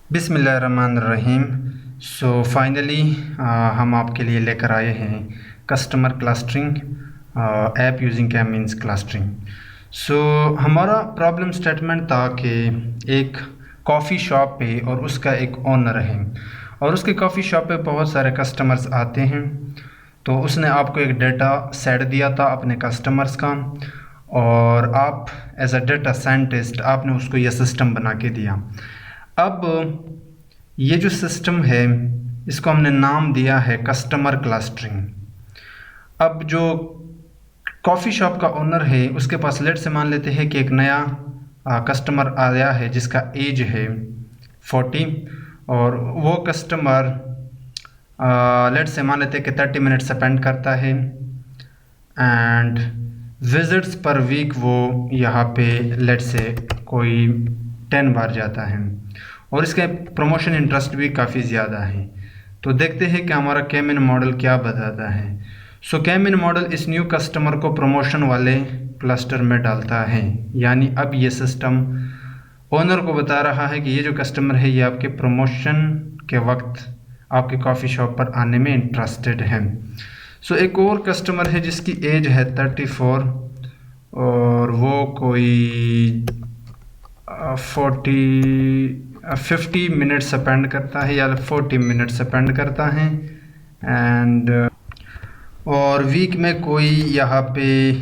बिस्मिल्लाहिर्रहमानिर्रहीम। So finally हम आपके लिए लेकर आए हैं कस्टमर क्लस्टरिंग ऐप यूजिंग क्या मीन्स क्लस्टरिंग। सो हमारा प्रॉब्लम स्टेटमेंट था कि एक कॉफ़ी शॉप पे और उसका एक ओनर है और उसके कॉफ़ी शॉप पे बहुत सारे कस्टमर्स आते हैं। तो उसने आपको एक डेटा सेट दिया था अपने कस्टमर्स का और आप एज अ डेटा साइंटिस्ट आपने उसको यह सिस्टम बना के दिया। अब ये जो सिस्टम है इसको हमने नाम दिया है कस्टमर क्लस्टरिंग। अब जो कॉफ़ी शॉप का ओनर है उसके पास लेट से मान लेते हैं कि एक नया कस्टमर आया है जिसका एज है 40 और वो कस्टमर लेट से मान लेते हैं कि 30 मिनट स्पेंड करता है एंड विजिट्स पर वीक वो यहाँ पे लेट से कोई 10 बार जाता है और इसके प्रमोशन इंटरेस्ट भी काफ़ी ज़्यादा है। तो देखते हैं कि हमारा केमिन मॉडल क्या बताता है। सो केमिन मॉडल इस न्यू कस्टमर को प्रमोशन वाले क्लस्टर में डालता है, यानी अब ये सिस्टम ओनर को बता रहा है कि ये जो कस्टमर है ये आपके प्रमोशन के वक्त आपके कॉफ़ी शॉप पर आने में इंटरेस्टेड है। सो एक और कस्टमर है जिसकी एज है 34 और वो कोई 50 मिनट स्पेंड करता है या 40 मिनट स्पेंड करता है एंड और वीक में कोई यहाँ पे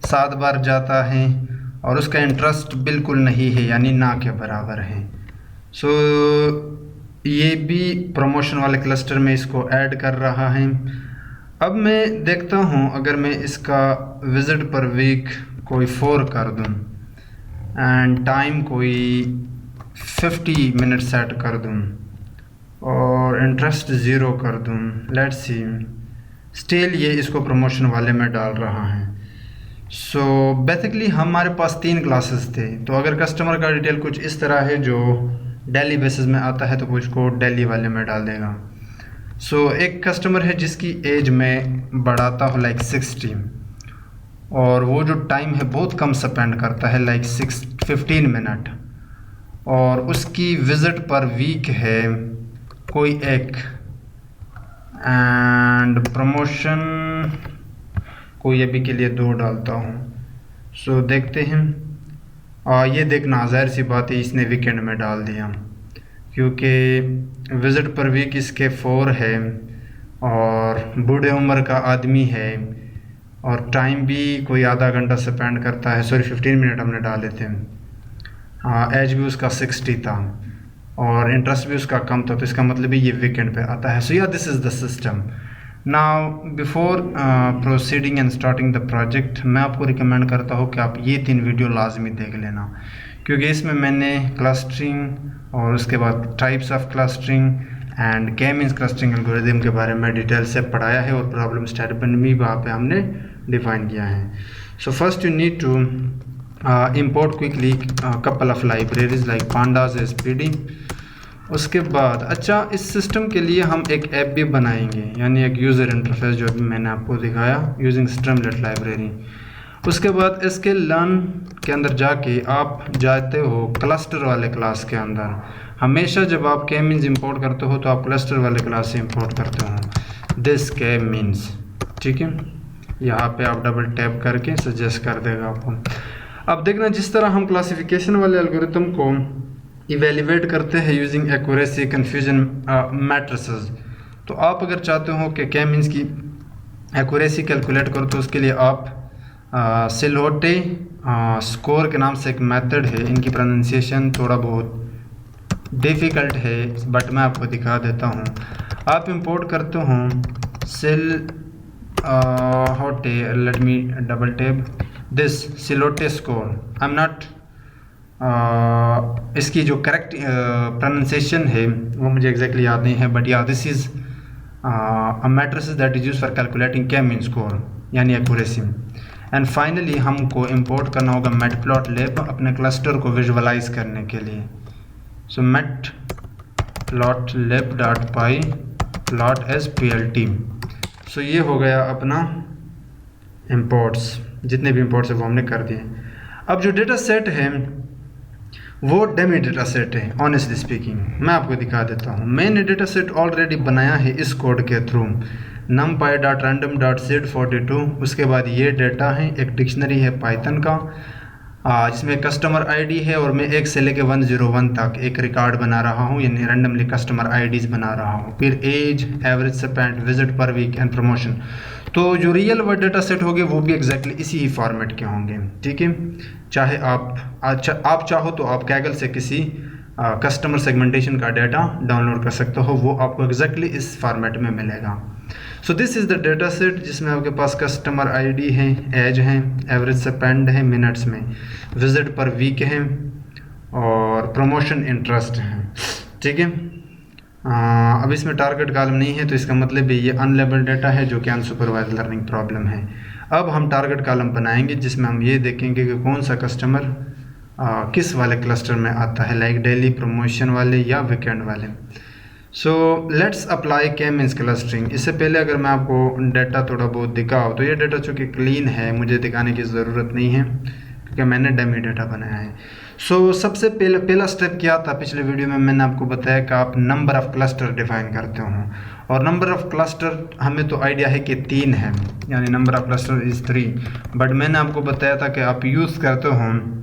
7 बार जाता है और उसका इंटरेस्ट बिल्कुल नहीं है, यानी ना के बराबर है। सो ये भी प्रमोशन वाले क्लस्टर में इसको ऐड कर रहा है। अब मैं देखता हूँ अगर मैं इसका विज़िट पर वीक कोई 4 कर दूँ एंड टाइम कोई 50 मिनट सेट कर दूँ और इंटरेस्ट ज़ीरो कर दूँ, लेट्स सी स्टिल ये इसको प्रमोशन वाले में डाल रहा है। सो बेसिकली हमारे पास 3 क्लासेस थे। तो अगर कस्टमर का डिटेल कुछ इस तरह है जो डेली बेसिस में आता है तो वो इसको डेली वाले में डाल देगा। सो एक कस्टमर है जिसकी एज में बढ़ाता हो लाइक 60 और वो जो टाइम है बहुत कम स्पेंड करता है लाइक 15 मिनट और उसकी विज़िट पर वीक है कोई एक एंड प्रमोशन कोई अभी के लिए 2 डालता हूँ। सो देखते हैं ये देखना ज़ाहिर सी बात है इसने वीकेंड में डाल दिया क्योंकि विज़िट पर वीक इसके 4 है और बूढ़े उम्र का आदमी है और टाइम भी कोई आधा घंटा स्पेंड करता है, सॉरी 15 मिनट हमने डाले थे। एज भी उसका 60 था और इंटरेस्ट भी उसका कम था, तो इसका मतलब ही ये वीकेंड पे आता है। सो yeah this is the system. Now before proceeding and starting the project मैं आपको रिकमेंड करता हूँ कि आप ये 3 वीडियो लाजमी देख लेना क्योंकि इसमें मैंने क्लस्टरिंग और उसके बाद टाइप्स ऑफ क्लस्टरिंग एंड के मीन्स क्लस्टरिंग एल्गोरिथम के बारे में डिटेल से पढ़ाया है और प्रॉब्लम स्टेटमेंट भी वहाँ पे हमने डिफाइन किया है। So first you need to import quickly couple of libraries like pandas spd। उसके बाद अच्छा इस सिस्टम के लिए हम एक ऐप भी बनाएंगे, यानी एक यूज़र इंटरफेस जो भी मैंने आपको दिखाया यूजिंग स्ट्रीमलेट लाइब्रेरी। उसके बाद इसके लर्न के अंदर जाके आप जाते हो क्लस्टर वाले क्लास के अंदर। हमेशा जब आप के मीन्स इंपोर्ट करते हो तो आप क्लस्टर वाले क्लास से इंपोर्ट करते हो दिस के मीन्स, ठीक है। यहाँ पे आप डबल टैप करके सजेस्ट कर देगा आपको। अब देखना जिस तरह हम क्लासिफिकेशन वाले एल्गोरिथम को इवेल्युएट करते हैं यूजिंग एक्यूरेसी कन्फ्यूजन मैट्रिसेस, तो आप अगर चाहते हो कि के मीन्स की एक्यूरेसी कैलकुलेट करो तो उसके लिए आप सिलोटे स्कोर के नाम से एक मेथड है, इनकी प्रोनाउंसिएशन थोड़ा बहुत डिफ़िकल्ट है बट मैं आपको दिखा देता हूँ। आप इंपोर्ट करते हो silhouette, let me double tap this silhouette score. I am not इसकी जो करेक्ट प्रोनाउंसिएशन है वो मुझे एग्जैक्टली याद नहीं है बट या this is a matrices that is use for calculating के मीन स्कोर यानी एक्यूरेसी। एंड फाइनली हमको इंपोर्ट करना होगा मैटप्लॉटलिब अपने क्लस्टर को विजुअलाइज करने के लिए। सो मैटप्लॉटलिब.py plot as plt। सो ये हो गया अपना इंपोर्ट्स, जितने भी इंपोर्ट्स है वो हमने कर दिए। अब जो डेटा सेट है वो डेमी डेटा सेट है। ऑनेस्टली स्पीकिंग मैं आपको दिखा देता हूँ। मैंने डेटा सेट ऑलरेडी बनाया है इस कोड के थ्रू, numpy.random.seed42। उसके बाद ये डेटा है, एक डिक्शनरी है पाइथन का जिसमें कस्टमर आईडी है, और मैं 1 से लेके 101 तक एक रिकॉर्ड बना रहा हूँ, यानी रैंडमली कस्टमर आईडीज बना रहा हूँ। फिर age, average spend, visit per week and promotion. तो जो रियल वर्ड डेटा सेट होंगे वो भी एग्जैक्टली इसी ही फॉर्मेट के होंगे, ठीक है। चाहे आप चाहो तो आप कैगल से किसी कस्टमर सेगमेंटेशन का डाटा डाउनलोड कर सकते हो, वो आपको एग्जैक्टली इस फॉर्मेट में मिलेगा। सो this is the data set जिसमें आपके पास कस्टमर आईडी है, एज है, एवरेज स्पेंड है मिनट्स में, विजिट पर वीक है, और प्रमोशन इंटरेस्ट है, ठीक है। अब इसमें टारगेट कॉलम नहीं है, तो इसका मतलब ये अनलेबल्ड डाटा है जो कि अनसुपरवाइज्ड लर्निंग प्रॉब्लम है। अब हम टारगेट कॉलम बनाएंगे जिसमें हम ये देखेंगे कि कौन सा कस्टमर किस वाले क्लस्टर में आता है, लाइक डेली, प्रमोशन वाले या वीकेंड वाले। सो लेट्स अप्लाई के मीन्स क्लस्टरिंग। इससे पहले अगर मैं आपको डाटा थोड़ा बहुत दिखाऊँ, तो ये डाटा चूँकि क्लीन है, मुझे दिखाने की ज़रूरत नहीं है क्योंकि मैंने डमी डाटा बनाया है। सो सबसे पहला स्टेप क्या था, पिछले वीडियो में मैंने आपको बताया कि आप नंबर ऑफ़ क्लस्टर डिफाइन करते हो, और नंबर ऑफ़ क्लस्टर हमें तो आइडिया है कि 3 है, यानी number of cluster is 3। But मैंने आपको बताया था कि आप यूज़ करते हो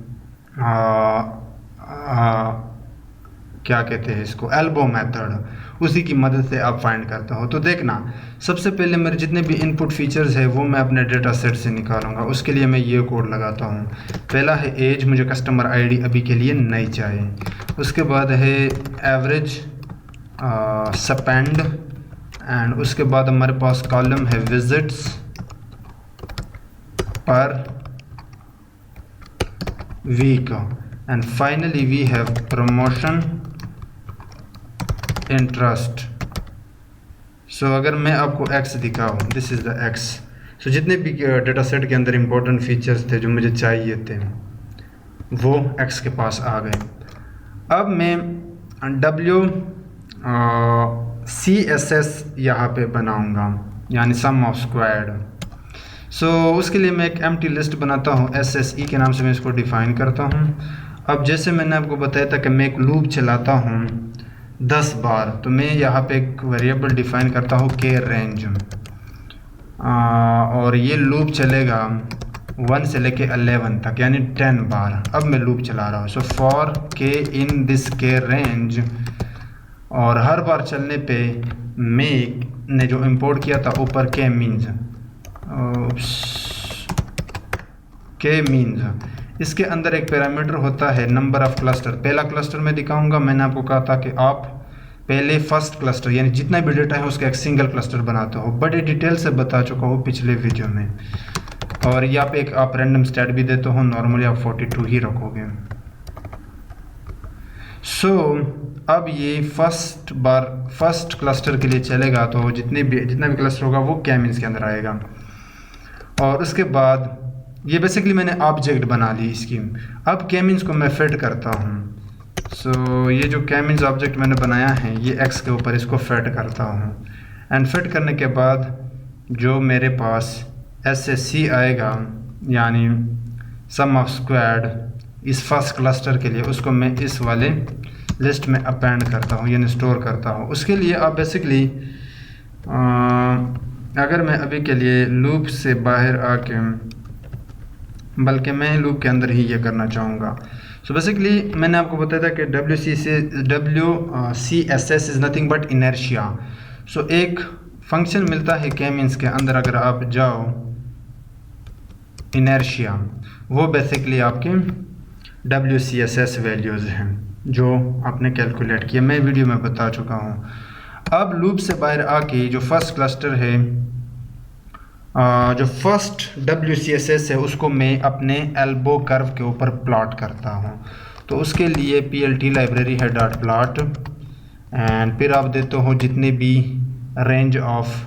क्या कहते हैं इसको, एल्बो मेथड, उसी की मदद से आप फाइंड करते हो। तो देखना, सबसे पहले मेरे जितने भी इनपुट फीचर्स है वो मैं अपने डेटा सेट से निकालूंगा। उसके लिए मैं ये कोड लगाता हूँ। पहला है एज, मुझे कस्टमर आईडी अभी के लिए नहीं चाहिए। उसके बाद है एवरेज स्पेंड, एंड उसके बाद हमारे पास कॉलम है visits per week, and finally we have promotion interest. So अगर मैं आपको x दिखाऊँ, this is the x। So जितने भी डेटा सेट के अंदर इंपॉर्टेंट फीचर्स थे जो मुझे चाहिए थे वो x के पास आ गए। अब मैं WCSS यहाँ पे बनाऊँगा, यानी सम ऑफ स्क्वायर्ड। सो उसके लिए मैं एक एम्प्टी लिस्ट बनाता हूँ, SSE के नाम से मैं इसको डिफ़ाइन करता हूँ। अब जैसे मैंने आपको बताया था कि मैं एक लूप चलाता हूँ 10 बार, तो मैं यहाँ पे एक वेरिएबल डिफ़ाइन करता हूँ के रेंज, और ये लूप चलेगा 1 से लेके 11 तक, यानी 10 बार। अब मैं लूप चला रहा हूँ। सो फॉर के इन दिस के रेंज, और हर बार चलने पे मैं ने जो इंपोर्ट किया था ऊपर के मीन्स, इसके अंदर एक पैरामीटर होता है नंबर ऑफ़ क्लस्टर। पहला क्लस्टर मैं दिखाऊंगा। मैंने आपको कहा था कि आप पहले फर्स्ट क्लस्टर, यानी जितना भी डेटा है उसका एक सिंगल क्लस्टर बनाते हो। बड़े डिटेल से बता चुका हूँ पिछले वीडियो में। और यहाँ पे एक आप रैंडम स्टैट भी देते हो, नॉर्मली आप 42 ही रखोगे। सो अब ये फर्स्ट क्लस्टर के लिए चलेगा, तो जितना भी क्लस्टर होगा वो के मीन्स के अंदर आएगा। और उसके बाद ये बेसिकली मैंने ऑब्जेक्ट बना ली इसकी। अब के मीन्स को मैं फिट करता हूँ। सो ये जो के मीन्स ऑब्जेक्ट मैंने बनाया है, ये x के ऊपर इसको फिट करता हूँ। एंड फिट करने के बाद जो मेरे पास SSC आएगा, यानी सम ऑफ स्क्वायर्ड, इस फर्स्ट क्लस्टर के लिए, उसको मैं इस वाले लिस्ट में अपेंड करता हूँ, यानी स्टोर करता हूँ। उसके लिए आप बेसिकली अगर मैं अभी के लिए लूप से बाहर आके, बल्कि मैं लूप के अंदर ही ये करना चाहूँगा। सो बेसिकली मैंने आपको बताया था कि WCSS is nothing but inertia. So एक फंक्शन मिलता है के मीन्स के अंदर, अगर आप जाओ इनर्शिया, वो बेसिकली आपके WCSS वैल्यूज़ हैं जो आपने कैलकुलेट किया, मैं वीडियो में बता चुका हूँ। अब लूप से बाहर आके जो फर्स्ट क्लस्टर है, जो फर्स्ट WCSS है, उसको मैं अपने एल्बो कर्व के ऊपर प्लॉट करता हूँ। तो उसके लिए PLT लाइब्रेरी है डॉट प्लॉट, एंड फिर आप देते हो जितने भी रेंज ऑफ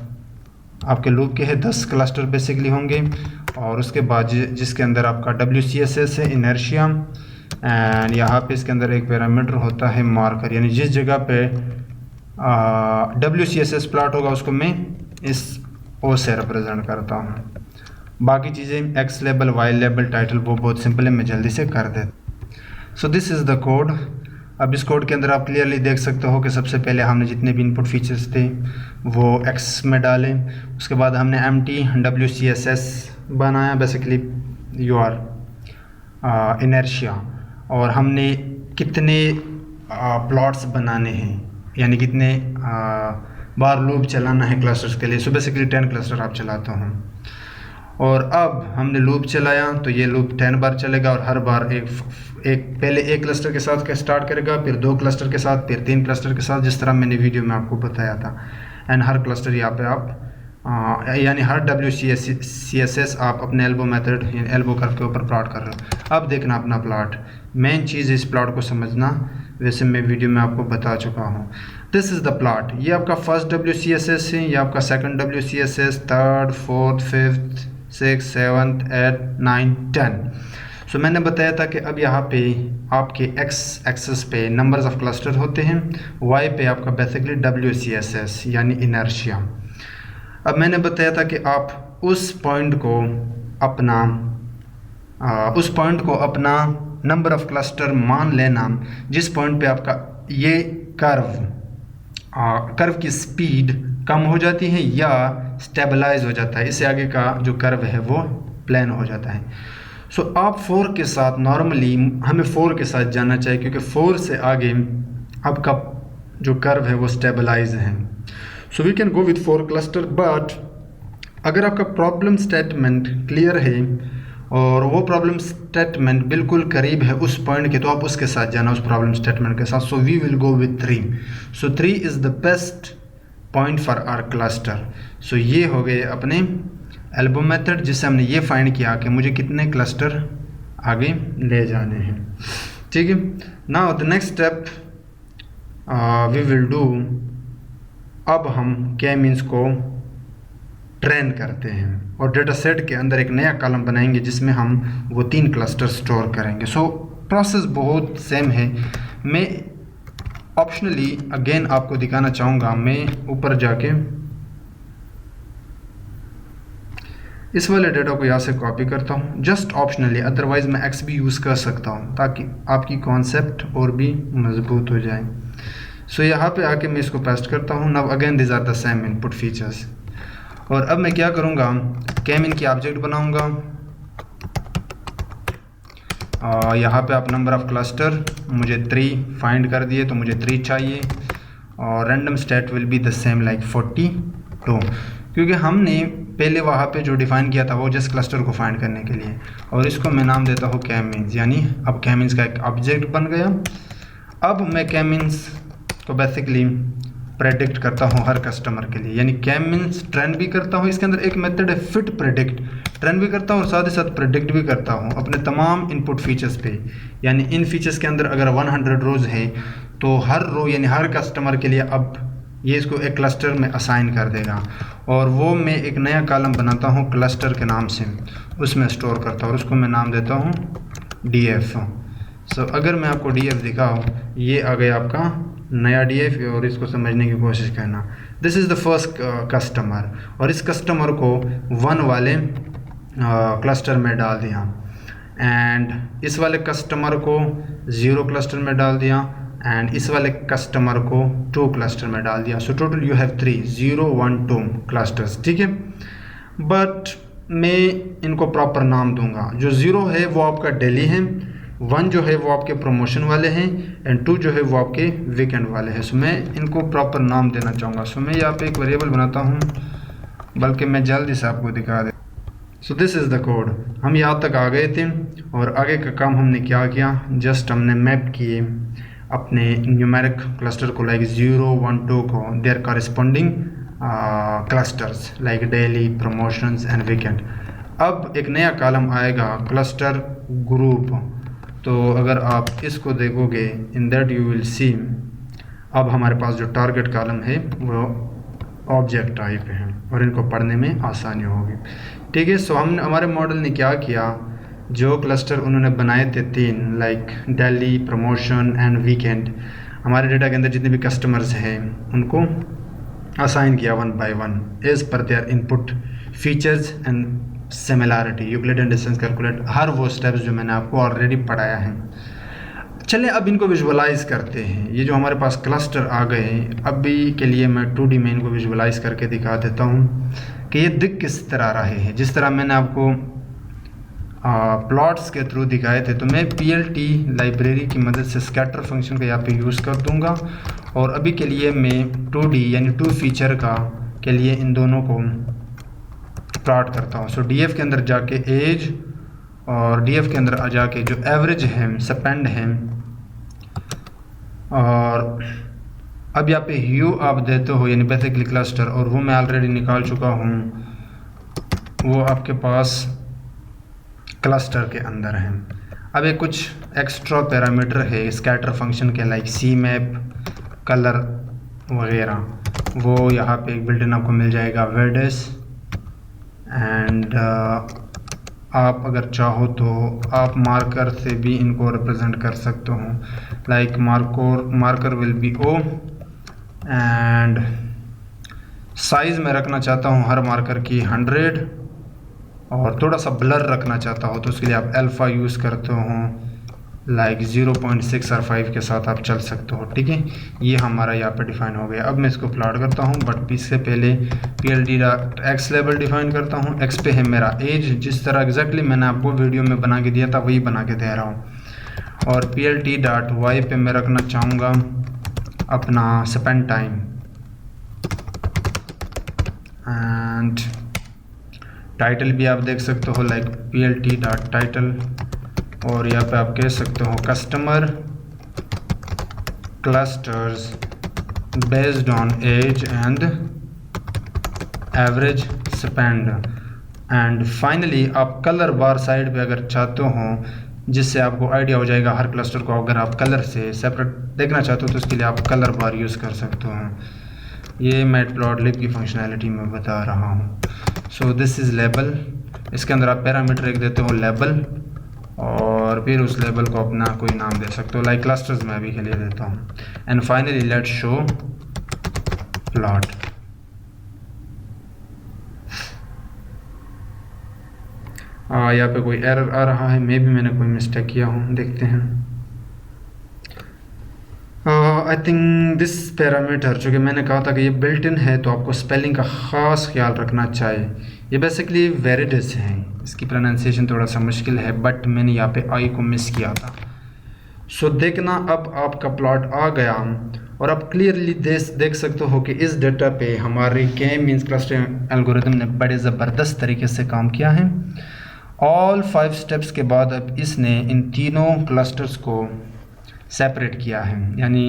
आपके लूप के हैं 10 क्लस्टर बेसिकली होंगे, और उसके बाद जिसके अंदर आपका WCSS है इनर्शिया, एंड यहाँ पे इसके अंदर एक पैरामीटर होता है मार्कर, यानी जिस जगह पे WCSS प्लॉट होगा उसको मैं इस O से रिप्रेजेंट करता हूँ। बाकी चीज़ें X label, Y label, title वो बहुत सिंपल है, मैं जल्दी से कर देता। सो दिस इज़ द कोड। अब इस कोड के अंदर आप क्लियरली देख सकते हो कि सबसे पहले हमने जितने भी इनपुट फीचर्स थे वो एक्स में डाले, उसके बाद हमने MT WCSS बनाया, बेसिकली यू आर इनर्शिया, और हमने कितने प्लॉट्स बनाने हैं, यानी कितने बार लूप चलाना है क्लस्टर्स के लिए। सो बेसिकली 10 क्लस्टर आप चलाते हो, और अब हमने लूप चलाया तो ये लूप 10 बार चलेगा, और हर बार पहले एक क्लस्टर के साथ स्टार्ट करेगा, फिर 2 क्लस्टर के साथ, फिर 3 क्लस्टर के साथ, जिस तरह मैंने वीडियो में आपको बताया था। एंड हर क्लस्टर यहाँ पे आप यानी हर WCSS आप अपने एल्बो मेथड यानी एल्बो कर्व के ऊपर प्लॉट कर रहे हो। अब देखना अपना प्लॉट, मेन चीज़ इस प्लॉट को समझना, वैसे मैं वीडियो में आपको बता चुका हूँ। This is the plot. ये आपका फर्स्ट WCSS है, ये आपका second WCSS, third, fourth, fifth, 6, 7, 8, 9, 10। सो मैंने बताया था कि अब यहाँ पे आपके x एक्सेस पे नंबर्स ऑफ क्लस्टर होते हैं, y पे आपका बेसिकली WCSS यानी इनर्शिया। अब मैंने बताया था कि आप उस पॉइंट को अपना नंबर ऑफ क्लस्टर मान लेना जिस पॉइंट पे आपका ये कर्व की स्पीड कम हो जाती है या स्टेबलाइज हो जाता है, इससे आगे का जो कर्व है वो प्लेन हो जाता है। सो आप 4 के साथ, नॉर्मली हमें 4 के साथ जाना चाहिए, क्योंकि 4 से आगे आपका जो कर्व है वो स्टेबलाइज है। So we can go with 4 cluster, but अगर आपका प्रॉब्लम स्टेटमेंट क्लियर है और वो प्रॉब्लम स्टेटमेंट बिल्कुल करीब है उस पॉइंट के, तो आप उसके साथ जाना, उस प्रॉब्लम स्टेटमेंट के साथ। So we will go with 3। So 3 is the best point for our cluster. So ये हो गए अपने एल्बो मेथड, जिससे हमने ये फाइंड किया कि मुझे कितने क्लस्टर आगे ले जाने हैं। ठीक है, now the next step we will do, अब हम के मीन्स को ट्रेन करते हैं और डेटा सेट के अंदर एक नया कॉलम बनाएंगे जिसमें हम वो 3 क्लस्टर स्टोर करेंगे। सो प्रोसेस बहुत सेम है। मैं ऑप्शनली अगेन आपको दिखाना चाहूँगा, मैं ऊपर जाके इस वाले डेटा को यहाँ से कॉपी करता हूँ, जस्ट ऑप्शनली, अदरवाइज मैं एक्स भी यूज़ कर सकता हूँ ताकि आपकी कॉन्सेप्ट और भी मजबूत हो जाए। सो यहाँ पे आके मैं इसको पेस्ट करता हूँ। Now again this are the same input features, और अब मैं क्या करूँगा, केमिन की ऑब्जेक्ट बनाऊँगा। यहाँ पे आप नंबर ऑफ क्लस्टर मुझे 3 फाइंड कर दिए, तो मुझे 3 चाहिए, और random state will be the same like 42, क्योंकि हमने पहले वहाँ पे जो डिफ़ाइन किया था वो जस्ट क्लस्टर को फाइंड करने के लिए, और इसको मैं नाम देता हूँ कैमिन्स, यानी अब कैमिन्स का एक ऑब्जेक्ट बन गया। अब मैं कैमिन्स को बेसिकली प्रेडिक्ट करता हूँ हर कस्टमर के लिए, यानी कैमिन्स ट्रेन भी करता हूँ। इसके अंदर एक मेथड है फिट प्रेडिक्ट, ट्रेन भी करता हूँ और साथ ही साथ प्रेडिक्ट भी करता हूँ अपने तमाम इनपुट फीचर्स पे। यानी इन फीचर्स के अंदर अगर 100 रोज़ हैं तो हर रो यानी हर कस्टमर के लिए अब ये इसको एक क्लस्टर में असाइन कर देगा, और वो मैं एक नया कॉलम बनाता हूँ क्लस्टर के नाम से, उसमें स्टोर करता हूँ, और उसको मैं नाम देता हूँ DF। सो अगर मैं आपको DF दिखाऊँ, ये आ गया आपका नया DF, और इसको समझने की कोशिश करना। This is the first customer, और इस कस्टमर को 1 वाले क्लस्टर में डाल दिया, एंड इस वाले कस्टमर को 0 क्लस्टर में डाल दिया, एंड इस वाले कस्टमर को 2 क्लस्टर में डाल दिया। So total you have 3, 0, 1, 2 clusters. ठीक है, बट मैं इनको प्रॉपर नाम दूंगा। जो 0 है वो आपका डेली है, 1 जो है वो आपके प्रमोशन वाले हैं, एंड 2 जो है वो आपके वीकेंड वाले हैं। सो मैं इनको प्रॉपर नाम देना चाहूँगा। सो मैं यहाँ पे एक वेरिएबल बनाता हूँ, बल्कि मैं जल्दी से आपको दिखा दे। So this is the code. हम यहाँ तक आ गए थे, और आगे का काम हमने क्या किया, जस्ट हमने मैप किए अपने न्यूमेरिक क्लस्टर को, लाइक 0, 1, 2 को their corresponding clusters like daily, promotions and weekend. अब एक नया कॉलम आएगा क्लस्टर ग्रुप, तो अगर आप इसको देखोगे in that you will see अब हमारे पास जो टारगेट कॉलम है वो ऑब्जेक्ट टाइप है, और इनको पढ़ने में आसानी होगी। ठीक है, सो हमारे मॉडल ने क्या किया, जो क्लस्टर उन्होंने बनाए थे 3 like daily, promotion and weekend, हमारे डेटा के अंदर जितने भी कस्टमर्स हैं उनको असाइन किया 1 by 1 as per their input features and similarity, Euclidean distance calculate, हर वो स्टेप्स जो मैंने आपको ऑलरेडी पढ़ाया है। चलें अब इनको विजुअलाइज़ करते हैं। ये जो हमारे पास क्लस्टर आ गए हैं, अभी के लिए मैं 2D में इनको विजुअलाइज़ करके दिखा देता हूँ कि ये दिख किस तरह रहे हैं। जिस तरह मैंने आपको प्लॉट्स के थ्रू दिखाए थे, तो मैं PLT लाइब्रेरी की मदद से स्कैटर फंक्शन का यहाँ पे यूज़ कर दूँगा और अभी के लिए मैं 2D यानी 2 फीचर का के लिए इन दोनों को प्लॉट करता हूँ। सो DF के अंदर जाके एज और DF के अंदर आ जाके जो एवरेज है, स्पेंड है, और अब यहाँ पे ह्यू आप देते हो यानी बेसिकली क्लस्टर, और वो मैं ऑलरेडी निकाल चुका हूँ, वो आपके पास क्लस्टर के अंदर है। अब ये कुछ एक्स्ट्रा पैरामीटर है स्कैटर फंक्शन के, लाइक CMap, कलर वगैरह, वो यहाँ पे एक बिल्ट इन आपको मिल जाएगा वेडेस। एंड आप अगर चाहो तो आप मार्कर से भी इनको रिप्रेजेंट कर सकते हो, like marker will be O, and size में रखना चाहता हूँ हर मार्कर की 100, और थोड़ा सा ब्लर रखना चाहता हो तो उसके लिए आप अल्फ़ा यूज़ करते हो, लाइक 0.6 और 5 के साथ आप चल सकते हो। ठीक है, ये हमारा यहाँ पे डिफ़ाइन हो गया। अब मैं इसको प्लॉट करता हूँ, बट इससे पहले PLT.x लेवल डिफ़ाइन करता हूँ। x पे है मेरा एज, जिस तरह एग्जैक्टली मैंने आपको वीडियो में बना के दिया था वही बना के दे रहा हूँ, और PLT.y पे मैं रखना चाहूँगा अपना स्पेंड टाइम, एंड टाइटल भी आप देख सकते हो लाइक PLT.title, और यहाँ पे आप कह सकते हो customer clusters based on age and average spend. And finally आप कलर बार साइड पे अगर चाहते हो, जिससे आपको आइडिया हो जाएगा हर क्लस्टर को अगर आप कलर से सेपरेट देखना चाहते हो तो उसके लिए आप कलर बार यूज़ कर सकते हो। ये मैटप्लॉटलिब की फंक्शनैलिटी में बता रहा हूँ। सो दिस इज़ लेबल, इसके अंदर आप पैरामीटर एक देते हो लेबल, और फिर उस लेबल को अपना कोई नाम दे सकते हो, लाइक क्लस्टर्स मैं अभी के लिए देता हूँ। And finally let's show plot. यहाँ पे कोई एरर आ रहा है, मे भी मैंने कोई मिस्टेक किया हूँ, देखते हैं। आई थिंक दिस पैरामीटर, जो कि मैंने कहा था कि ये बिल्ट इन है तो आपको स्पेलिंग का ख़ास ख्याल रखना चाहिए। ये बेसिकली वेरिडस है, इसकी प्रोनाउंसिएशन थोड़ा सा मुश्किल है, बट मैंने यहाँ पे आई को मिस किया था। सो देखना अब आपका प्लॉट आ गया, और आप क्लियरली देख सकते हो कि इस डेटा पे हमारी K-मींस क्लस्टरिंग एल्गोरिथम ने बड़े ज़बरदस्त तरीके से काम किया है। ऑल 5 स्टेप्स के बाद अब इसने इन तीनों क्लस्टर्स को सेपरेट किया है, यानी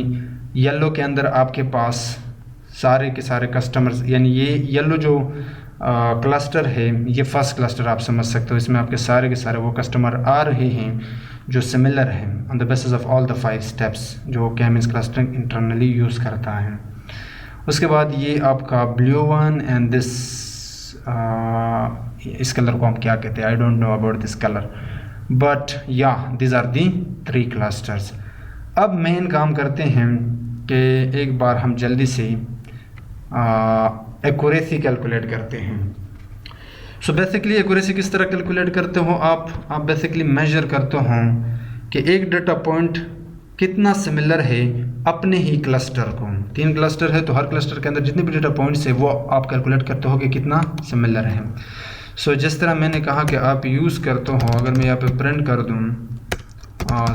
येलो के अंदर आपके पास सारे के सारे कस्टमर्स, यानी ये येलो जो क्लस्टर है ये फर्स्ट क्लस्टर आप समझ सकते हो, इसमें आपके सारे के सारे वो कस्टमर आ रहे हैं जो सिमिलर हैं on the basis of all the 5 steps जो K-मींस क्लस्टरिंग इंटरनली यूज़ करता है। उसके बाद ये आपका ब्लू वन एंड दिस, इस कलर को हम क्या कहते हैं, I don't know about this colour, but या दिस आर दी 3 क्लस्टर्स। अब मेन काम करते हैं कि एक बार हम जल्दी से एक्यूरेसी कैलकुलेट करते हैं। सो बेसिकली एक्यूरेसी किस तरह कैलकुलेट करते हो आप बेसिकली मेजर करते हो कि एक डाटा पॉइंट कितना सिमिलर है अपने ही क्लस्टर को। 3 क्लस्टर है तो हर क्लस्टर के अंदर जितने भी डाटा पॉइंट्स है वो आप कैलकुलेट करते हो कि कितना सिमिलर है। सो जिस तरह मैंने कहा कि आप यूज़ करते हो, अगर मैं यहाँ पे प्रिंट कर दूँ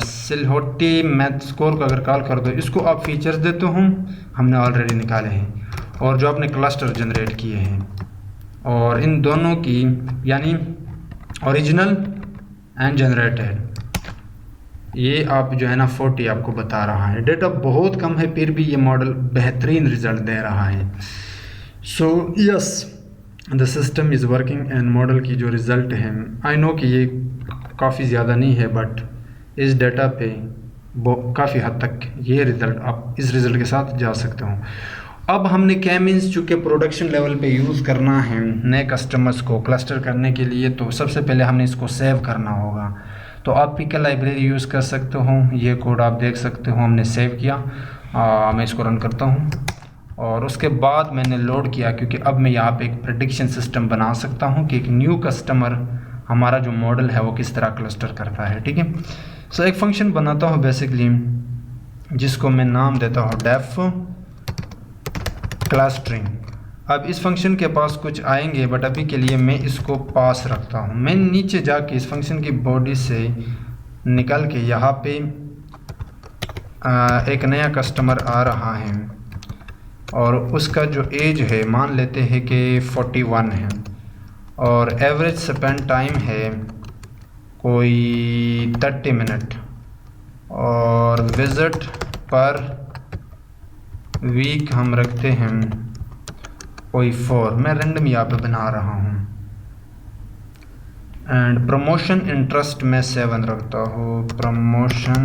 सिलहोटी मैथ स्कोर को अगर कॉल कर दो, इसको आप फीचर्स देते हो, हमने ऑलरेडी निकाले हैं, और जो आपने क्लस्टर जनरेट किए हैं, और इन दोनों की यानी ओरिजिनल एंड जनरेटेड, ये आप जो है ना 40 आपको बता रहा है। डेटा बहुत कम है फिर भी ये मॉडल बेहतरीन रिजल्ट दे रहा है। So yes the system is working, and model की जो रिज़ल्ट है आई नो कि ये काफ़ी ज़्यादा नहीं है, बट इस डेटा पे काफ़ी हद तक ये रिज़ल्ट आप इस रिज़ल्ट के साथ जा सकते हो। अब हमने K-मींस चूँकि प्रोडक्शन लेवल पे यूज़ करना है नए कस्टमर्स को क्लस्टर करने के लिए, तो सबसे पहले हमने इसको सेव करना होगा। तो आप पिकल लाइब्रेरी यूज़ कर सकते हो, ये कोड आप देख सकते हो हमने सेव किया। मैं इसको रन करता हूँ, और उसके बाद मैंने लोड किया, क्योंकि अब मैं यहाँ पे एक प्रेडिक्शन सिस्टम बना सकता हूँ कि एक न्यू कस्टमर हमारा जो मॉडल है वो किस तरह क्लस्टर करता है। ठीक है, सो एक फंक्शन बनाता हूँ बेसिकली, जिसको मैं नाम देता हूँ डेफ क्लास स्ट्रिंग। अब इस फंक्शन के पास कुछ आएंगे, बट अभी के लिए मैं इसको पास रखता हूँ। मैं नीचे जाके इस फंक्शन की बॉडी से निकल के यहाँ पे एक नया कस्टमर आ रहा है और उसका जो एज है मान लेते हैं कि 41 है और एवरेज स्पेंड टाइम है कोई 30 मिनट और विज़िट पर वीक हम रखते हैं कोई 4। मैं रैंडम यहाँ पे बना रहा हूँ। एंड प्रमोशन इंटरेस्ट में 7 रखता हूँ। प्रमोशन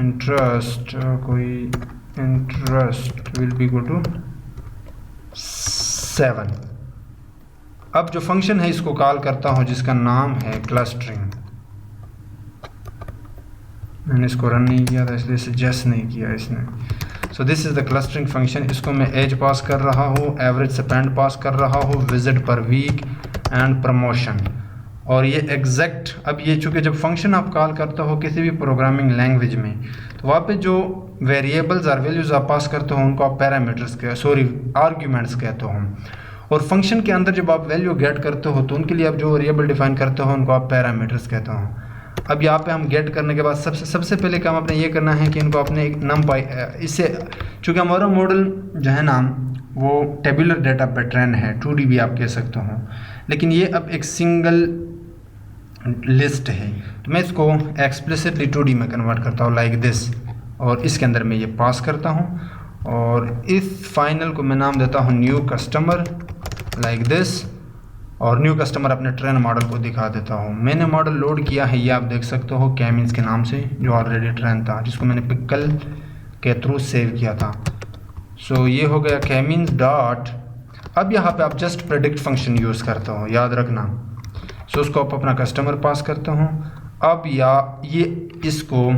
इंटरेस्ट कोई interest will be equal to 7। अब जो फंक्शन है इसको कॉल करता हूँ जिसका नाम है क्लस्टरिंग। मैंने इसको रन नहीं किया था इसलिए सजेस्ट नहीं किया इसने। सो this is the clustering function. इसको मैं एज पास कर रहा हूँ, एवरेज स्पेंड पास कर रहा हूँ, visit per week and promotion. और ये एग्जैक्ट, अब ये चूँकि जब फंक्शन आप कॉल करते हो किसी भी प्रोग्रामिंग लैंग्वेज में तो वहाँ पे जो वेरिएबल्स और वैल्यूज़ आप पास करते हो उनको आप पैरामीटर्स आर्ग्यूमेंट्स कहते हो। और फंक्शन के अंदर जब आप वैल्यू गेट करते हो तो उनके लिए आप जो वेरिएबल डिफाइन करते हो उनको आप पैरामीटर्स कहते हो। अब यहाँ पे हम गेट करने के बाद सबसे पहले काम अपने ये करना है कि इनको अपने एक नमपाई, इससे चूँकि हमारा मॉडल जो है ना वो टेबुलर डेटा पे ट्रेन है, 2D भी आप कह सकते हो, लेकिन ये अब एक सिंगल लिस्ट है तो मैं इसको एक्सप्लिसिटली 2D में कन्वर्ट करता हूँ लाइक दिस, और इसके अंदर मैं ये पास करता हूँ और इस फाइनल को मैं नाम देता हूँ न्यू कस्टमर लाइक दिस, और न्यू कस्टमर अपने ट्रेन मॉडल को दिखा देता हूँ। मैंने मॉडल लोड किया है, ये आप देख सकते हो कैमिन्स के नाम से, जो ऑलरेडी ट्रेन था जिसको मैंने पिकल के थ्रू सेव किया था। सो ये हो गया कैमिन्स डॉट। अब यहाँ पे आप जस्ट प्रेडिक्ट फंक्शन यूज़ करते हो, याद रखना। सो उसको आप अपना कस्टमर पास करते हो। अब ये इसको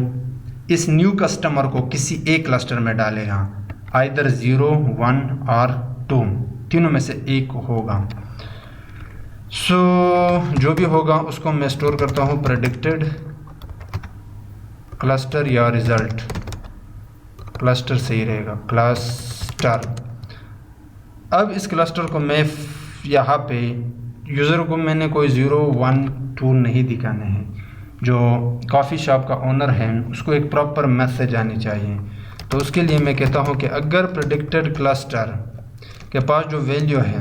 इस न्यू कस्टमर को किसी एक क्लस्टर में डालेगा, आइदर 0, 1 और 2, तीनों में से एक होगा। सो जो भी होगा उसको मैं स्टोर करता हूँ प्रेडिक्टेड क्लस्टर या रिज़ल्ट। क्लस्टर सही रहेगा, क्लस्टर। अब इस क्लस्टर को मैं यहाँ पे यूज़र को मैंने कोई 0, 1, 2 नहीं दिखाने हैं। जो कॉफ़ी शॉप का ओनर है उसको एक प्रॉपर मैसेज आनी चाहिए। तो उसके लिए मैं कहता हूँ कि अगर प्रेडिक्टेड क्लस्टर के पास जो वैल्यू है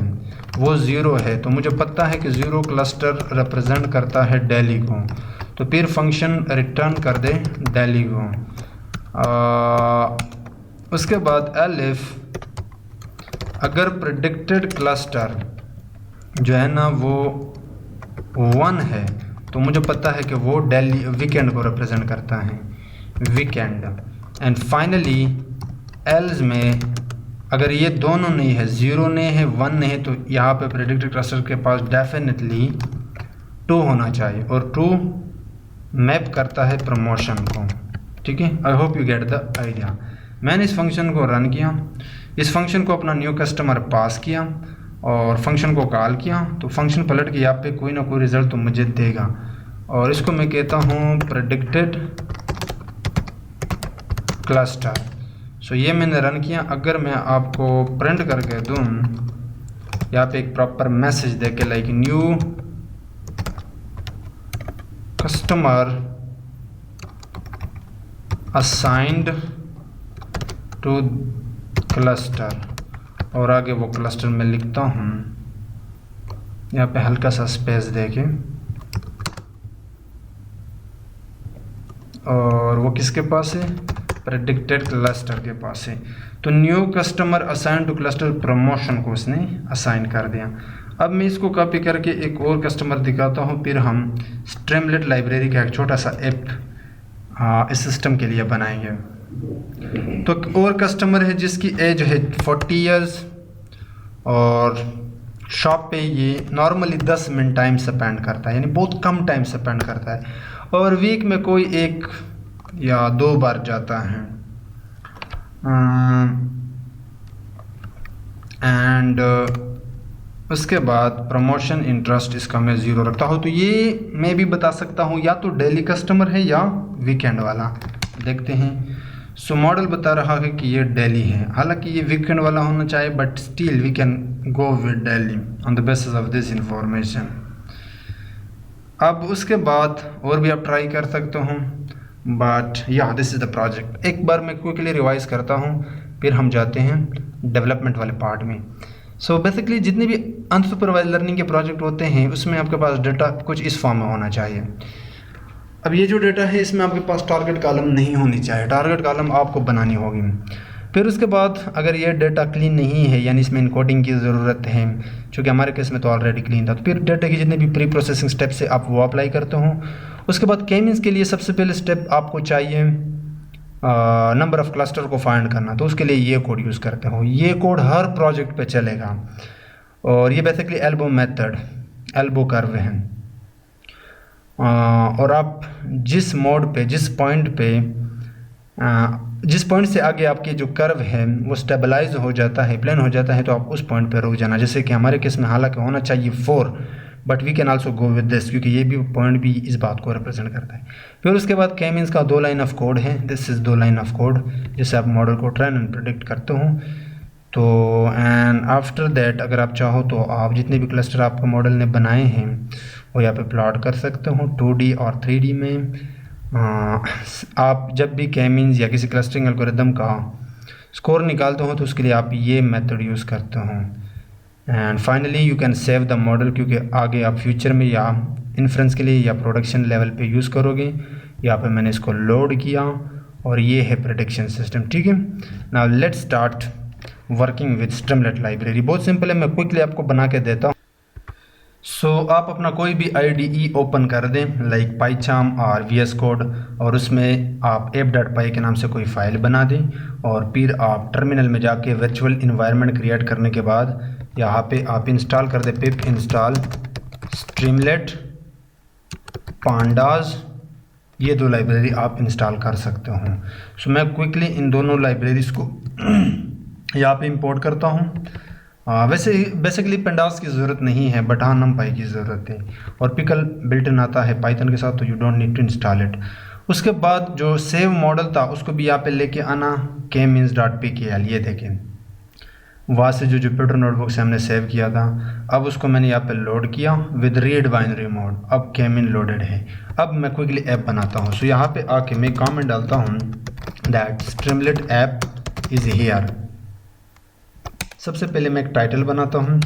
वो 0 है तो मुझे पता है कि 0 क्लस्टर रिप्रेजेंट करता है दिल्ली को, तो फिर फंक्शन रिटर्न कर दे दिल्ली को। उसके बाद एलिफ, अगर प्रेडिक्टेड क्लस्टर जो है ना वो 1 है तो मुझे पता है कि वो दिल्ली वीकेंड को रिप्रेजेंट करता है, वीकेंड। एंड फाइनली एल्स में अगर ये दोनों नहीं है, 0 नहीं है, 1 नहीं है, तो यहाँ पे प्रेडिक्टेड क्लस्टर के पास डेफिनेटली 2 होना चाहिए, और 2 मैप करता है प्रमोशन को। ठीक है, I hope you get the idea. मैंने इस फंक्शन को रन किया, इस फंक्शन को अपना न्यू कस्टमर पास किया और फंक्शन को कॉल किया, तो फंक्शन पलट के यहाँ पे कोई ना कोई रिज़ल्ट तो मुझे देगा, और इसको मैं कहता हूँ प्रेडिक्टेड क्लस्टर। सो ये मैंने रन किया। अगर मैं आपको प्रिंट करके दूँ यहाँ पे एक प्रॉपर मैसेज दे के like new customer assigned two cluster, और आगे वो क्लस्टर में लिखता हूँ, यहाँ पे हल्का सा स्पेस देके, और वो किसके पास है, प्रेडिक्टेड क्लस्टर के पास है। तो new customer assign two cluster promotion को उसने असाइन कर दिया। अब मैं इसको कॉपी करके एक और कस्टमर दिखाता हूँ, फिर हम स्ट्रीमलेट लाइब्रेरी का एक छोटा सा ऐप इस सिस्टम के लिए बनाएंगे। तो और कस्टमर है जिसकी एज है 40 इयर्स और शॉप पे ये नॉर्मली 10 मिनट टाइम स्पेंड करता है, यानी बहुत कम टाइम स्पेंड करता है, और वीक में कोई 1 या 2 बार जाता है। एंड उसके बाद प्रमोशन इंटरेस्ट इसका मैं 0 रखता हूँ। तो ये मैं भी बता सकता हूँ या तो डेली कस्टमर है या वीकेंड वाला। देखते हैं। सो मॉडल बता रहा है कि ये डेली है, हालांकि ये वीकेंड वाला होना चाहिए, but still we can go with daily on the basis of this information. अब उसके बाद और भी आप ट्राई कर सकते हो, बट या दिस इज़ द प्रोजेक्ट। एक बार मैं क्विकली रिवाइज करता हूँ, फिर हम जाते हैं डेवलपमेंट वाले पार्ट में। सो बेसिकली जितने भी अनसुपरवाइज लर्निंग के प्रोजेक्ट होते हैं उसमें आपके पास डेटा कुछ इस फॉर्म में होना चाहिए। अब ये जो डेटा है इसमें आपके पास टारगेट कॉलम नहीं होनी चाहिए, टारगेट कॉलम आपको बनानी होगी। फिर उसके बाद अगर ये डेटा क्लीन नहीं है, यानी इसमें इनकोडिंग की ज़रूरत है, क्योंकि हमारे केस में तो ऑलरेडी क्लीन था, तो फिर डेटा की जितने भी प्री प्रोसेसिंग स्टेप्स है आप वो अप्लाई करते हो। उसके बाद K-मींस के लिए सबसे पहले स्टेप आपको चाहिए नंबर ऑफ़ क्लस्टर को फाइंड करना, तो उसके लिए ये कोड यूज़ करते हो। ये कोड हर प्रोजेक्ट पे चलेगा और ये basically elbow method, elbow curve है। और आप जिस मोड पे, जिस पॉइंट से आगे आपकी जो कर्व है वो स्टेबलाइज हो जाता है, प्लेन हो जाता है, तो आप उस पॉइंट पे रुक जाना। जैसे कि हमारे केस में हालांकि होना चाहिए 4, but we can also go with this, क्योंकि ये भी पॉइंट भी इस बात को रिप्रेजेंट करता है। फिर उसके बाद K-मींस का 2 लाइन ऑफ कोड है, this is 2 line of code जिससे आप मॉडल को ट्रेन एंड प्रेडिक्ट करते हो। तो एंड आफ्टर दैट अगर आप चाहो तो आप जितने भी क्लस्टर आपके मॉडल ने बनाए हैं वो यहाँ पे प्लॉट कर सकते हो 2D और 3D में। आप जब भी K-मींस या किसी क्लस्टरिंग एल्गोरिदम का स्कोर निकालते हो तो उसके लिए आप ये मेथड यूज़ करते हो। And finally you can save the model, क्योंकि आगे आप फ्यूचर में या इन्फ्रेंस के लिए या प्रोडक्शन लेवल पे यूज़ करोगे। यहाँ पे मैंने इसको लोड किया और ये है प्रेडिक्शन सिस्टम, ठीक है। Now let's start working with Streamlit library. बहुत सिंपल है, मैं क्विकली आपको बना के देता हूँ। सो आप अपना कोई भी IDE ओपन कर दें, लाइक PyCharm और VS Code, और उसमें आप app.py के नाम से कोई फ़ाइल बना दें और फिर आप टर्मिनल में जाके वर्चुअल इन्वायरमेंट क्रिएट करने के बाद यहाँ पे आप इंस्टॉल कर दें पिप इंस्टॉल स्ट्रीमलेट पांडाज। ये 2 लाइब्रेरी आप इंस्टॉल कर सकते हो। सो मैं क्विकली इन दोनों लाइब्रेरीज़ को यहाँ पे इंपोर्ट करता हूँ। वैसे बेसिकली पेंडास की ज़रूरत नहीं है, बट हाँ NumPy की ज़रूरत है, और पिकल बिल्ट इन आता है पाइथन के साथ, तो you don't need to install it. उसके बाद जो सेव मॉडल था उसको भी यहाँ पे लेके आना, K-means.pkl। ये देखें वहाँ से जो जुपिटर नोटबुक से हमने सेव किया था, अब उसको मैंने यहाँ पे लोड किया विद रीड बाइनरी मोड। अब K-mean लोडेड है। अब मैं क्विकली ऐप बनाता हूँ। सो यहाँ पे आके मैं कमेंट डालता हूँ that Streamlit app is here. सबसे पहले मैं एक टाइटल बनाता हूँ,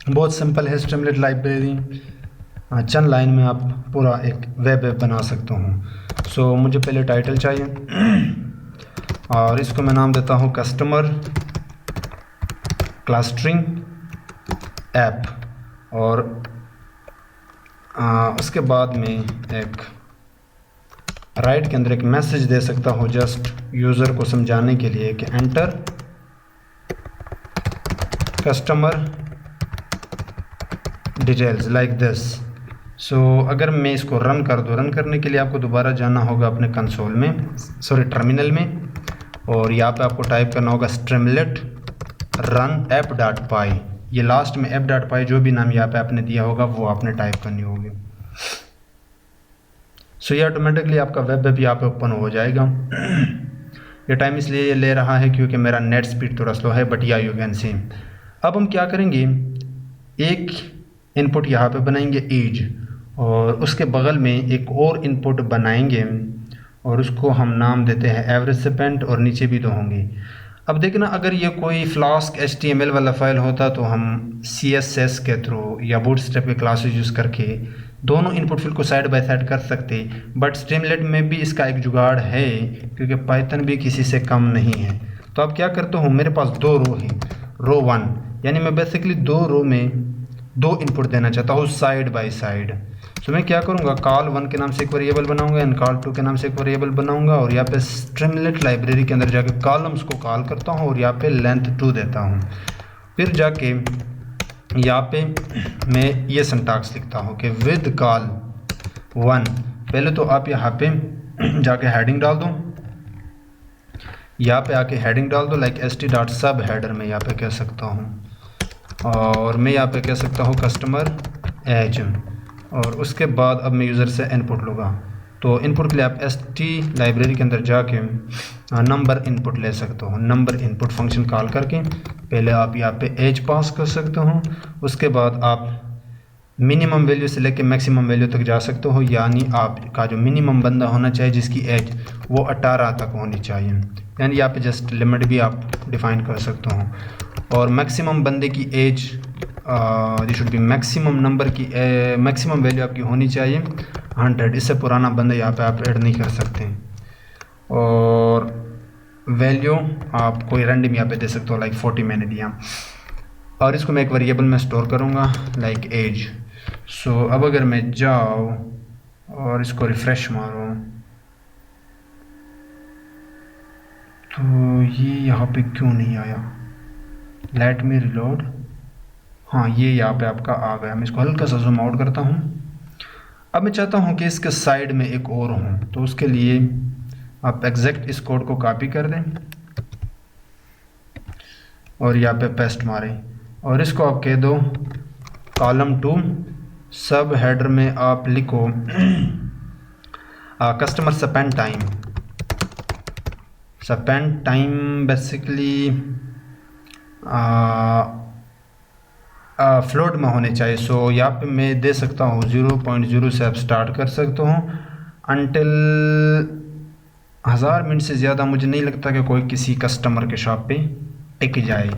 बहुत सिंपल है स्ट्रीमलेट लाइब्रेरी, चंद लाइन में आप पूरा एक वेब ऐप बना सकते हो। सो मुझे पहले टाइटल चाहिए और इसको मैं नाम देता हूँ कस्टमर क्लस्टरिंग ऐप, और उसके बाद में एक राइट के अंदर एक मैसेज दे सकता हूँ जस्ट यूज़र को समझाने के लिए कि enter customer details like this. So अगर मैं इसको रन कर दूँ, रन करने के लिए आपको दोबारा जाना होगा अपने कंसोल में, सॉरी टर्मिनल में, और यहाँ पे आपको टाइप करना होगा स्ट्रीमलेट रन app.py। ये लास्ट में app.py जो भी नाम यहाँ पे आपने दिया होगा वो आपने टाइप करनी होगी। सो ये ऑटोमेटिकली आपका वेब ऐप यहाँ पे ओपन हो जाएगा। ये टाइम इसलिए ले रहा है क्योंकि मेरा नेट स्पीड थोड़ा स्लो है, बट या यू कैन सी। अब हम क्या करेंगे, एक इनपुट यहाँ पे बनाएंगे एज, और उसके बगल में एक और इनपुट बनाएंगे और उसको हम नाम देते हैं एवरेज स्पेंट, और नीचे भी 2 होंगे। अब देखना, अगर ये कोई फ्लास्क HTML वाला फाइल होता तो हम CSS के थ्रू या बूटस्ट्रैप के क्लासेस यूज़ करके दोनों इनपुट फील्ड को साइड बाय साइड कर सकते, बट स्ट्रीमलेट में भी इसका एक जुगाड़ है क्योंकि पाइथन भी किसी से कम नहीं है। तो अब क्या करता हूँ, मेरे पास 2 रो हैं, रो 1, यानी मैं बेसिकली 2 रो में 2 इनपुट देना चाहता हूँ साइड बाय साइड। तो मैं क्या करूँगा, call1 के नाम से एक वेरिएबल बनाऊंगा एंड call2 के नाम से एक वेरिएबल बनाऊंगा, और यहाँ पे स्ट्रीमलेट लाइब्रेरी के अंदर जाके कॉलम्स को कॉल करता हूँ और यहाँ पे लेंथ 2 देता हूँ। फिर जाके यहाँ पे मैं ये सिंटैक्स लिखता हूँ कि विद call1। पहले तो आप यहाँ पे जाके हेडिंग डाल दो, यहाँ पे आके हेडिंग डाल दो, लाइक st.sub हेडर में यहाँ पे कह सकता हूँ और मैं यहाँ पे कह सकता हूँ कस्टमर एज, और उसके बाद अब मैं यूज़र से इनपुट लूँगा। तो इनपुट के लिए आप ST लाइब्रेरी के अंदर जाके नंबर इनपुट ले सकते हो। नंबर इनपुट फंक्शन कॉल करके पहले आप यहाँ पे एज पास कर सकते हो, उसके बाद आप मिनिमम वैल्यू से लेके मैक्सिमम वैल्यू तक जा सकते हो। यानी आपका जो मिनिमम बंदा होना चाहिए जिसकी एज वो 18 तक होनी चाहिए, यानी यहाँ पे जस्ट लिमिट भी आप डिफ़ाइन कर सकते हो। और मैक्सिमम बंदे की age this should be maximum number की मैक्सिमम वैल्यू आपकी होनी चाहिए 100, इससे पुराना बंदा यहाँ पे आप ऐड नहीं कर सकते। और वैल्यू आप कोई रैंडम यहाँ पे दे सकते हो, लाइक 40 मैंने दिया, और इसको मैं एक वेरिएबल में स्टोर करूँगा लाइक एज। सो अब अगर मैं जाऊँ और इसको रिफ़्रेश मारूँ तो ये यहाँ पे क्यों नहीं आया, लेट मी रिलोड। हाँ, ये यहाँ पे आपका आ गया। मैं इसको हल्का सा जूम आउट करता हूँ। अब मैं चाहता हूँ कि इसके साइड में एक और हूँ, तो उसके लिए आप एग्जैक्ट इस कोड को कॉपी कर दें और यहाँ पे पेस्ट मारें, और इसको आप कह दो कॉलम 2, सब हेडर में आप लिखो customer spend time. Spend time basically float में होने चाहिए। सो यहाँ पे मैं दे सकता हूँ 0.0 से आप स्टार्ट कर सकते हो अनटिल 1000 मिनट से ज़्यादा मुझे नहीं लगता कि कोई किसी कस्टमर के शॉप पे टिक जाए।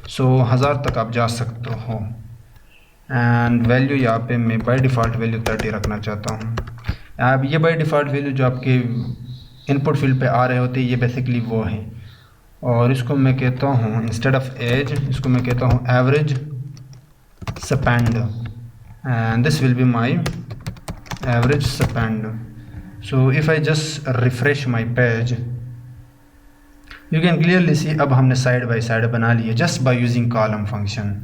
सो 1000 तक आप जा सकते हो। एंड वैल्यू यहाँ पे मैं बाय डिफ़ॉल्ट वैल्यू 30 रखना चाहता हूँ। अब ये बाय डिफ़ॉल्ट वैल्यू जो आपके इनपुट फील्ड पे आ रहे होते हैं ये बेसिकली वो है। और इसको मैं कहता हूँ इंस्टेड ऑफ एज, इसको मैं कहता हूँ average spend, and this will be my average spend. So if I just refresh my page you can clearly see अब हमने साइड बाय साइड बना लिए just by using column function.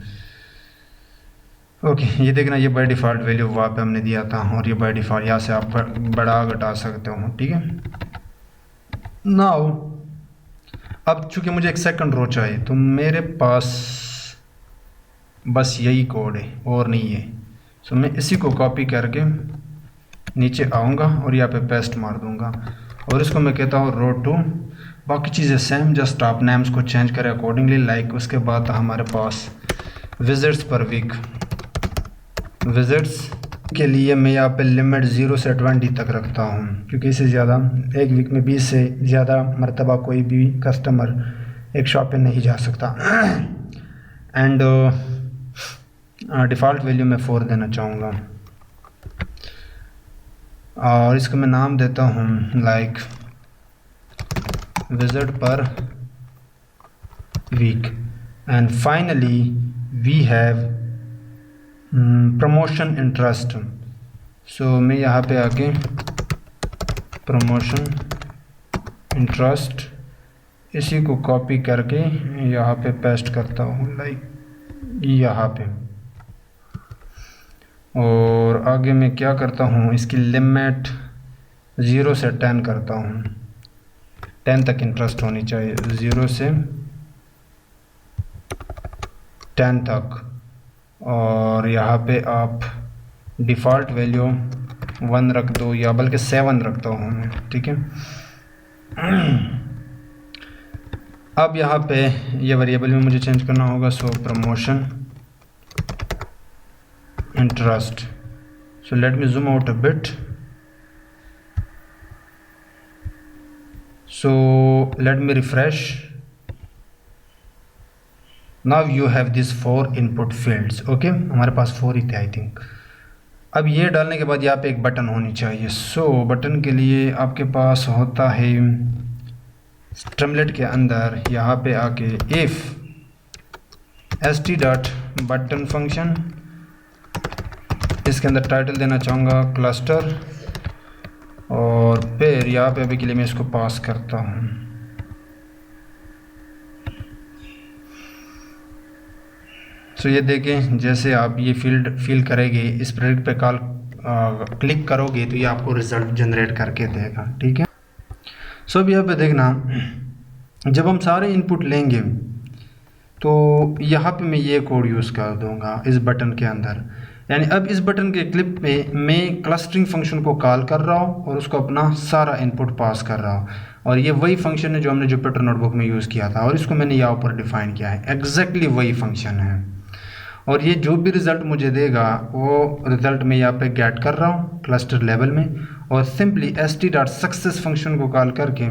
Okay, ये देखना, ये बाय डिफ़ॉल्ट वैल्यू वहाँ पे हमने दिया था, और ये बाय डिफ़ॉल्ट यहाँ से आप बढ़ा घटा सकते हो। ठीक है, नाउ अब चूँकि मुझे एक सेकंड रो चाहिए तो मेरे पास बस यही कोड है और नहीं है। सो मैं इसी को कॉपी करके नीचे आऊँगा और यहाँ पे पेस्ट मार दूँगा, और इसको मैं कहता हूँ रो 2। बाकी चीज़ें सेम, जस्ट आप नेम्स को चेंज करें अकॉर्डिंगली। लाइक उसके बाद हमारे पास विजिट्स पर वीक, विजिट्स के लिए मैं यहाँ पे लिमिट 0 से 20 तक रखता हूँ, क्योंकि इससे ज़्यादा एक वीक में 20 से ज़्यादा मरतबा कोई भी कस्टमर एक शॉप पे नहीं जा सकता। एंड डिफ़ॉल्ट वैल्यू मैं 4 देना चाहूँगा, और इसको मैं नाम देता हूँ like visit per week. And finally we have promotion interest. So मैं यहाँ पे आके प्रमोशन इंटरेस्ट इसी को कॉपी करके यहाँ पे पेस्ट करता हूँ लाइक यहाँ पे, और आगे मैं क्या करता हूँ इसकी लिमिट 0 से 10 करता हूँ। 10 तक इंटरेस्ट होनी चाहिए, 0 से 10 तक। और यहाँ पे आप डिफ़ॉल्ट वैल्यू 1 रख दो, या बल्कि 7 रखता हूँ मैं। ठीक है, अब यहाँ पे ये वेरिएबल में मुझे चेंज करना होगा। So promotion interest. So let me zoom out a bit. So let me refresh. Now you have this 4 input fields. Okay, हमारे पास 4 ही थे आई थिंक। अब ये डालने के बाद यहाँ पे एक बटन होनी चाहिए। सो बटन के लिए आपके पास होता है स्ट्रीमलेट के अंदर यहाँ पे आके इफ़ st.button फंक्शन, इसके अंदर टाइटल देना चाहूँगा क्लस्टर, और फिर यहाँ पे अभी के लिए मैं इसको पास करता हूँ सो ये देखें, जैसे आप ये फील्ड फिल करेंगे, इस प्रोडक्ट पे क्लिक करोगे तो ये आपको रिज़ल्ट जनरेट करके देगा। ठीक है, सो अब यहाँ पे देखना, जब हम सारे इनपुट लेंगे तो यहाँ पे मैं ये कोड यूज़ कर दूँगा इस बटन के अंदर। यानी अब इस बटन के क्लिप पे मैं क्लस्टरिंग फंक्शन को कॉल कर रहा हूँ और उसको अपना सारा इनपुट पास कर रहा हूँ, और ये वही फंक्शन है जो हमने जुपिटर नोटबुक में यूज़ किया था और इसको मैंने यहाँ ऊपर डिफ़ाइन किया है। एग्जैक्टली वही फंक्शन है, और ये जो भी रिज़ल्ट मुझे देगा वो रिज़ल्ट मैं यहाँ पे गेट कर रहा हूँ क्लस्टर लेवल में, और सिंपली st.success फंक्शन को कॉल करके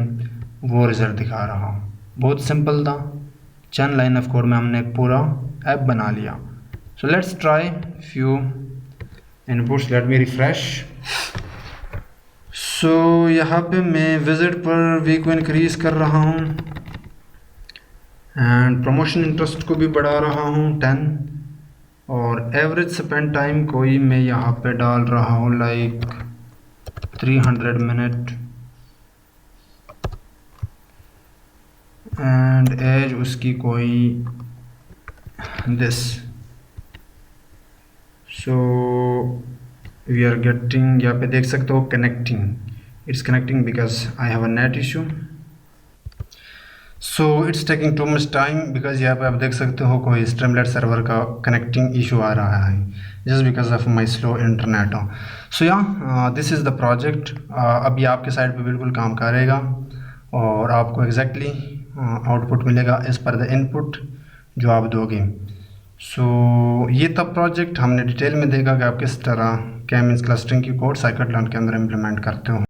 वो रिज़ल्ट दिखा रहा हूँ। बहुत सिंपल था, चंद लाइन ऑफ कोड में हमने एक पूरा ऐप बना लिया। So let's try few inputs, let me refresh. So यहाँ पे मैं विजिट पर वी को इंक्रीज कर रहा हूँ एंड प्रमोशन इंटरेस्ट को भी बढ़ा रहा हूँ 10, और एवरेज स्पेंड टाइम कोई मैं यहाँ पे डाल रहा हूँ लाइक 300 मिनट, एंड एज उसकी कोई this. So we are getting, यहाँ पे देख सकते हो connecting, it's connecting because I have a net issue. So it's taking too much time because यहाँ पे आप देख सकते हो कोई स्ट्रीमलाइट सर्वर का कनेक्टिंग इशू आ रहा है just because of my slow internet. So yeah this is the project. अभी आपके साइड पे बिल्कुल काम करेगा और आपको एग्जैक्टली आउटपुट मिलेगा एज पर द इनपुट जो आप दोगे। सो ये तब प्रोजेक्ट हमने डिटेल में देखा कि आप किस तरह के मींस क्लस्टरिंग की कोड साइकिट लर्न के अंदर इम्प्लीमेंट करते हो।